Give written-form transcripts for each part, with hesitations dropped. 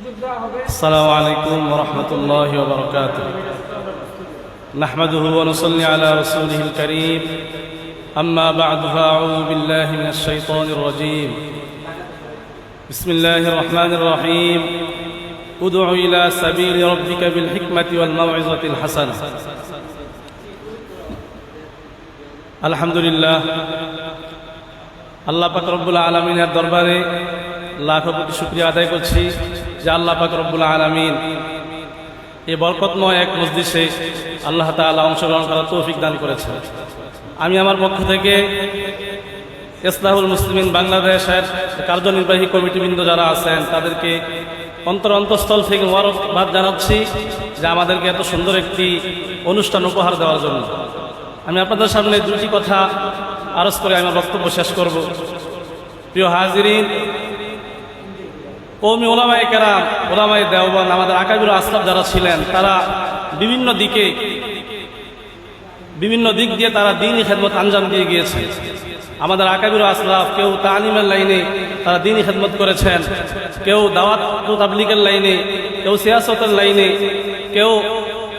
السلام عليكم ورحمة الله وبركاته نحمده ونصلي على رسوله الكريم أما بعد فأعوذ بالله من الشيطان الرجيم بسم الله الرحمن الرحيم ادع إلى سبيل ربك بالحكمة والموعظة الحسنة الحمد لله আল্লাহ পাক রব্বুল আলামিনের দরবারে লাখো কোটি শুকরিয়া আদায় করছি যে আল্লাহ পাক রব্বুল আলামিন এই বরকতময় এক মজলিসে আল্লাহ তাআলা অংশগ্রহণ করার তৌফিক দান করেছেন। আমি আমার পক্ষ থেকে ইসলাহুল মুসলিমিন বাংলাদেশের কার্যনির্বাহী কমিটিবৃন্দ যারা আছেন তাদেরকে অন্তঃস্থল থেকে মোবারকবাদ জানাচ্ছি যে আমাদেরকে এত সুন্দর একটি অনুষ্ঠান উপহার দেওয়ার জন্য। আমি আপনাদের সামনে দুটি কথা আরজ করে আমার বক্তব্য শেষ করব। প্রিয় হাজিরিন, কওমি ওলামায়ে কেরাম, ওলামায়ে দেওবন্দ, আমাদের আকাবির আসলাফ যারা ছিলেন তারা বিভিন্ন দিক দিয়ে তারা দ্বীনি খেদমত আঞ্জাম দিয়ে গিয়েছে। আমাদের আকাবির আসলাফ কেউ তালিমের লাইনে তারা দ্বীনি খেদমত করেছেন, কেউ দাওয়াত তাবলীগের লাইনে, কেউ সিয়াসতের লাইনে, কেউ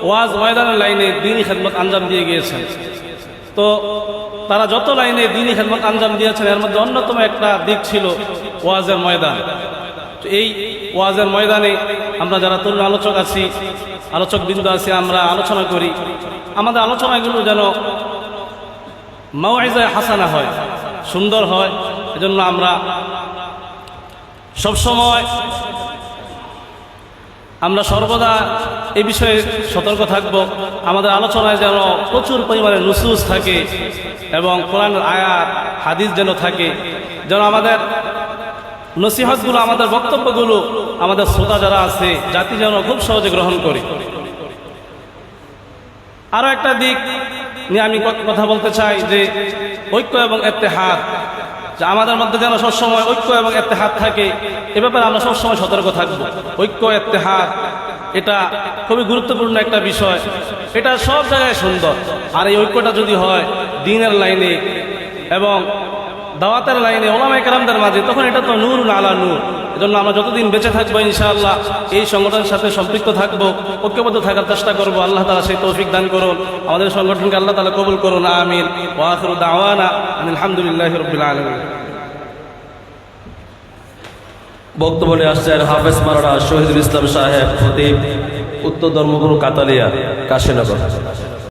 ওয়াজ ময়দানের লাইনে দ্বীনি খেদমত আঞ্জাম দিয়ে গিয়েছেন। তো তারা যত লাইনে দ্বীনি খেদমত আঞ্জাম দিয়েছেন এর মধ্যে অন্যতম একটা দিক ছিল ওয়াজের ময়দান। তো এই ওয়াজের ময়দানে আমরা যারা তরুণ আলোচকবৃন্দ আছি আমরা আলোচনা করি। আমাদের আলোচনাগুলো যেন মাওয়াইজায়ে হাসানা হয়, সুন্দর হয়। এজন্য আমরা সর্বদা এই বিষয়ে সতর্ক থাকব। আমাদের আলোচনায় যেন প্রচুর পরিমাণে নুসুস থাকে এবং কোরআনের আয়াত হাদিস যেন থাকে, যেন আমাদের নসিহতগুলো, আমাদের বক্তব্যগুলো আমাদের শ্রোতা যারা আছে জাতি যেন খুব সহজে গ্রহণ করে। আরও একটা দিক নিয়ে আমি কথা বলতে চাই যে ঐক্য এবং ইত্তেহাদ, যে আমাদের মধ্যে যেন সবসময় ঐক্য এবং ইত্তেহাদ থাকে। এ ব্যাপারে আমরা সবসময় সতর্ক থাকব। ঐক্য ইত্তেহাদ এটা খুবই গুরুত্বপূর্ণ একটা বিষয়, এটা সব জায়গায় সুন্দর। আর এই ঐক্যটা যদি হয় দ্বীনের লাইনে এবং দাওয়াতের লাইনে ওলামায়ে কেরামদের মাঝে, তখন এটা তো নূরুন আলা নূর। এজন্য আমরা যতদিন বেঁচে থাকবো ইনশাআল্লাহ এই সংগঠনের সাথে সম্পৃক্ত থাকবো, ঐক্যবদ্ধ থাকার চেষ্টা করবো। আল্লাহ তাআলা সেই তৌফিক দান করুন, আমাদের সংগঠনকে আল্লাহ তাআলা কবুল করুন, আমিন। ওয়া আখিরু দাওয়ানা আলহামদুলিল্লাহি রাব্বিল আলামিন। বক্তব্য নিয়ে আসছেন হাফেজ মাওলানা শহীদুল ইসলাম সাহেব, খতিব, উত্তর ধর্মগুরু কাতালিয়া, কাশীনগর।